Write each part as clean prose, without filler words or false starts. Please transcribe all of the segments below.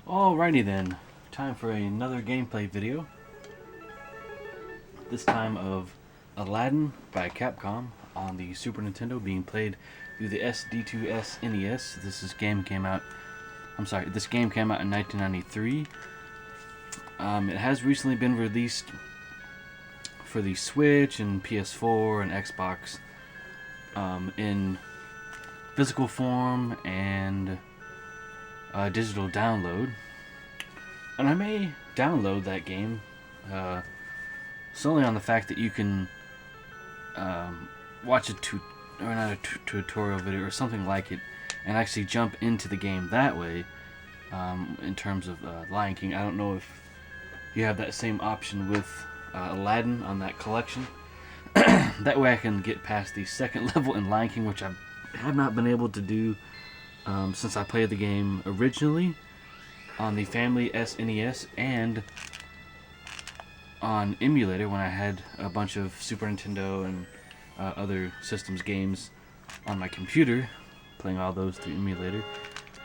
Alrighty then, time for another gameplay video. This time of Aladdin by Capcom on the Super Nintendo, being played through the SD2 SNES. This game came out in 1993. It has recently been released for the Switch and PS4 and Xbox in physical form and digital download, and I may download that game solely on the fact that you can watch a tutorial video or something like it and actually jump into the game that way. In terms of Lion King, I don't know if you have that same option with Aladdin on that collection. That way I can get past the second level in Lion King, which I have not been able to do since I played the game originally on the Family SNES and on emulator when I had a bunch of Super Nintendo and other systems games on my computer, playing all those through emulator.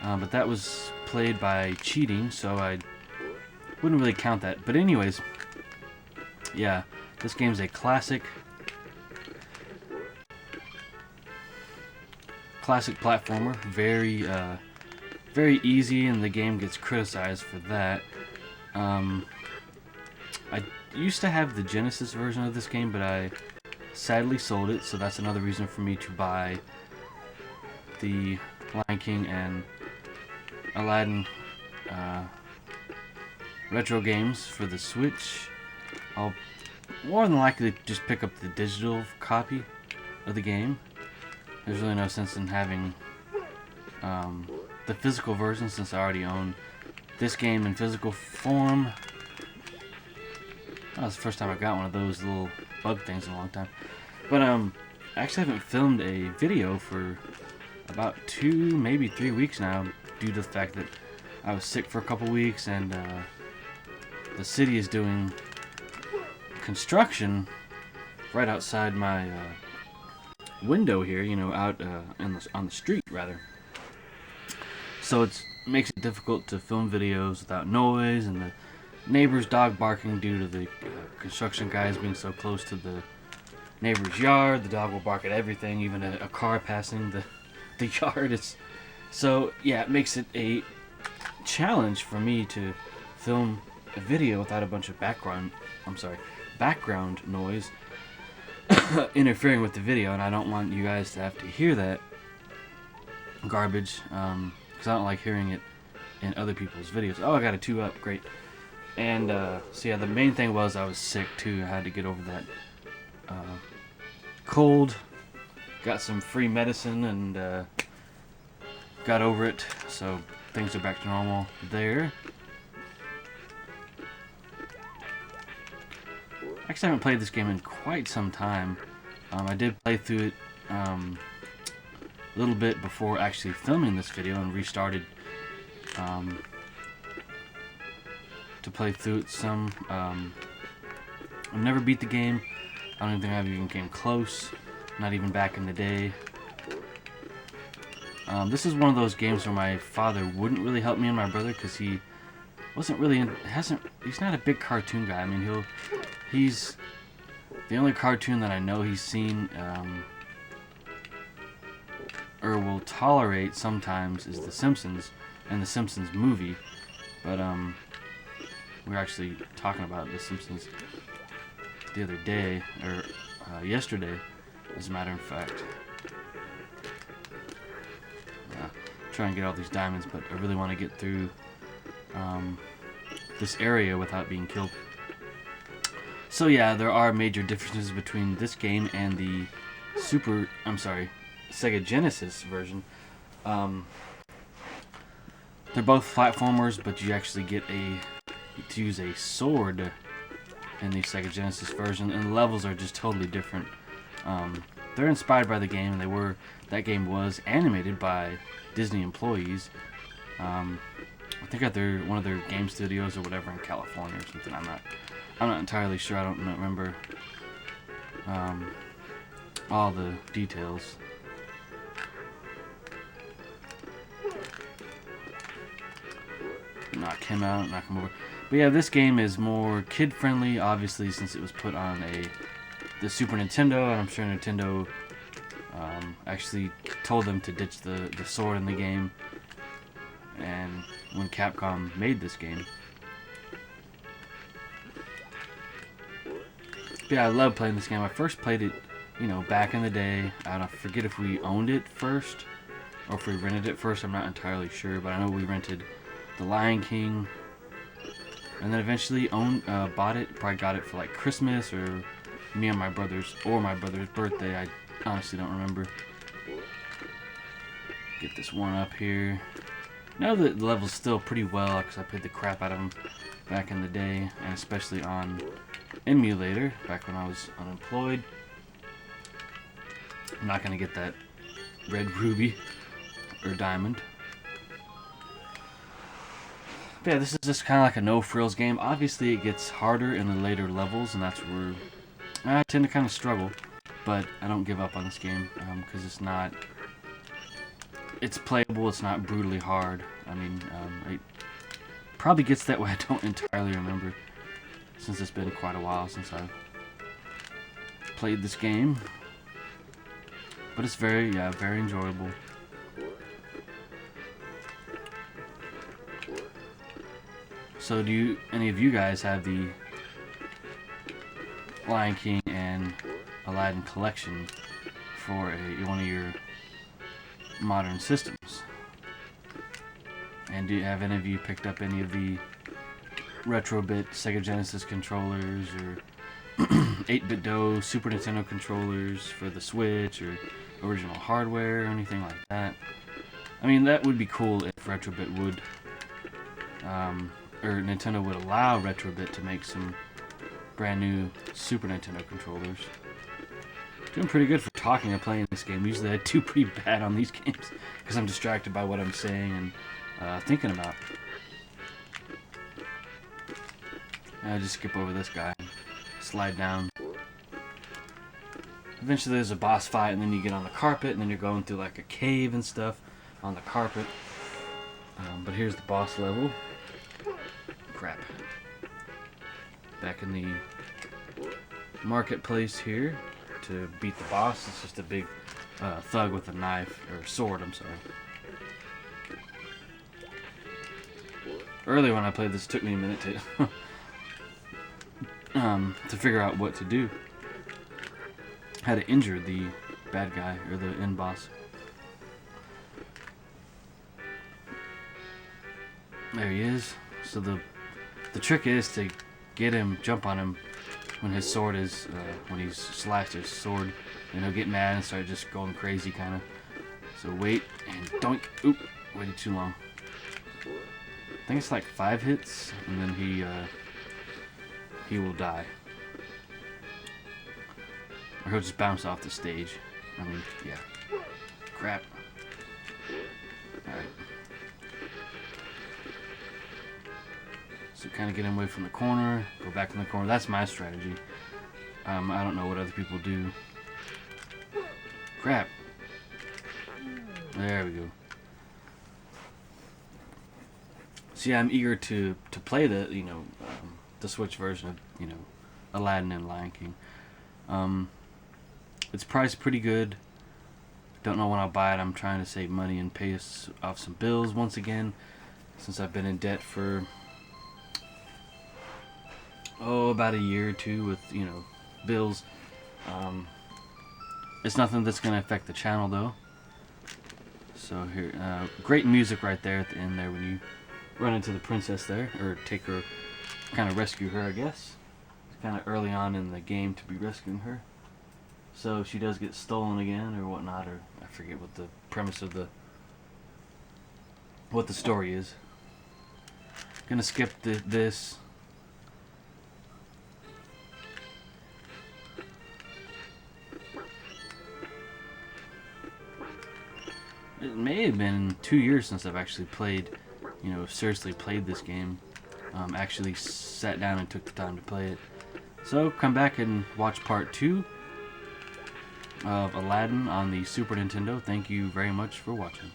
But that was played by cheating, so I wouldn't really count that. But anyways, yeah, this game's a classic platformer, very easy, and the game gets criticized for that. I used to have the Genesis version of this game, but I sadly sold it, so that's another reason for me to buy the Lion King and Aladdin retro games for the Switch. I'll more than likely just pick up the digital copy of the game. There's really no sense in having the physical version since I already own this game in physical form. That was the first time I got one of those little bug things in a long time. But I actually haven't filmed a video for about 2, maybe 3 weeks now, due to the fact that I was sick for a couple weeks, and the city is doing construction right outside my window here, you know, out on the street rather. So it makes it difficult to film videos without noise, and the neighbor's dog barking due to the construction guys being so close to the neighbor's yard. The dog will bark at everything, even a car passing the yard. So yeah, it makes it a challenge for me to film a video without a bunch of background noise interfering with the video, and I don't want you guys to have to hear that garbage, because I don't like hearing it in other people's videos. Oh, I got a 2 up, great. And so yeah, the main thing was I was sick too. I had to get over that cold, got some free medicine, and got over it, so things are back to normal there. Actually, I haven't played this game in quite some time. I did play through it a little bit before actually filming this video, and restarted to play through it some. I've never beat the game. I don't even think I've even came close, not even back in the day. This is one of those games where my father wouldn't really help me and my brother, because he wasn't really he's not a big cartoon guy. I mean, he's the only cartoon that I know he's seen or will tolerate sometimes is The Simpsons and The Simpsons movie. But we were actually talking about The Simpsons the other day, or yesterday, as a matter of fact. Try and get all these diamonds, but I really want to get through this area without being killed. So yeah, there are major differences between this game and the Sega Genesis version. They're both platformers, but you actually get to use a sword in the Sega Genesis version, and the levels are just totally different. They're inspired by the game, and that game was animated by Disney employees. I think at one of their game studios or whatever in California or something. I'm not entirely sure. I don't remember all the details. knock him out, knock him over. But yeah, this game is more kid-friendly, obviously, since it was put on the Super Nintendo, and I'm sure Nintendo actually told them to ditch the sword in the game. And when Capcom made this game, but yeah, I love playing this game. I first played it, back in the day. I forget if we owned it first or if we rented it first. I'm not entirely sure, but I know we rented The Lion King, and then eventually bought it. Probably got it for like Christmas or me and my brother's birthday. I honestly don't remember. Get this one up here. Know that the level's still pretty well because I played the crap out of them back in the day, and especially on emulator back when I was unemployed. I'm not gonna get that red ruby or diamond. But yeah, this is just kind of like a no-frills game. Obviously, it gets harder in the later levels, and that's where I tend to kind of struggle. But I don't give up on this game because it's playable. It's not brutally hard. I mean, it probably gets that way. I don't entirely remember, since it's been quite a while since I've played this game. But it's very enjoyable. So do any of you guys have the Lion King and Aladdin collection for one of your modern systems? And have any of you picked up any of the retro-bit Sega Genesis controllers or 8-bit DOE Super Nintendo controllers for the Switch or original hardware or anything like that? I mean, that would be cool if Retrobit would, or Nintendo would allow Retrobit to make some brand new Super Nintendo controllers. Doing pretty good for talking and playing this game. Usually I do pretty bad on these games because I'm distracted by what I'm saying and thinking about. I just skip over this guy, slide down. Eventually there's a boss fight, and then you get on the carpet, and then you're going through like a cave and stuff on the carpet. But here's the boss level. Crap. Back in the marketplace here to beat the boss. It's just a big thug with a knife, or sword, I'm sorry. Earlier when I played this, it took me a minute to figure out what to do. How to injure the bad guy, or the end boss. There he is. So the trick is to get him, jump on him when his sword is, when he's slashed his sword, and he'll get mad and start just going crazy, kind of. So wait, and doink. Oop, waited too long. I think it's like 5 hits, and then he will die. Or he'll just bounce off the stage. I mean, yeah. Crap. Alright. So kind of get him away from the corner, go back in the corner. That's my strategy. I don't know what other people do. Crap. There we go. So yeah, I'm eager to play the the Switch version of Aladdin and Lion King. It's priced pretty good. Don't know when I'll buy it. I'm trying to save money and pay off some bills once again, since I've been in debt for about a year or two with bills. It's nothing that's gonna affect the channel though. So here, great music right there at the end there when you run into the princess there, or take her, kind of rescue her, I guess. It's kind of early on in the game to be rescuing her. So she does get stolen again or whatnot, or I forget what the premise of what the story is. Gonna skip this. It may have been 2 years since I've actually played, seriously played this game. Actually sat down and took the time to play it. So come back and watch part 2 of Aladdin on the Super Nintendo. Thank you very much for watching.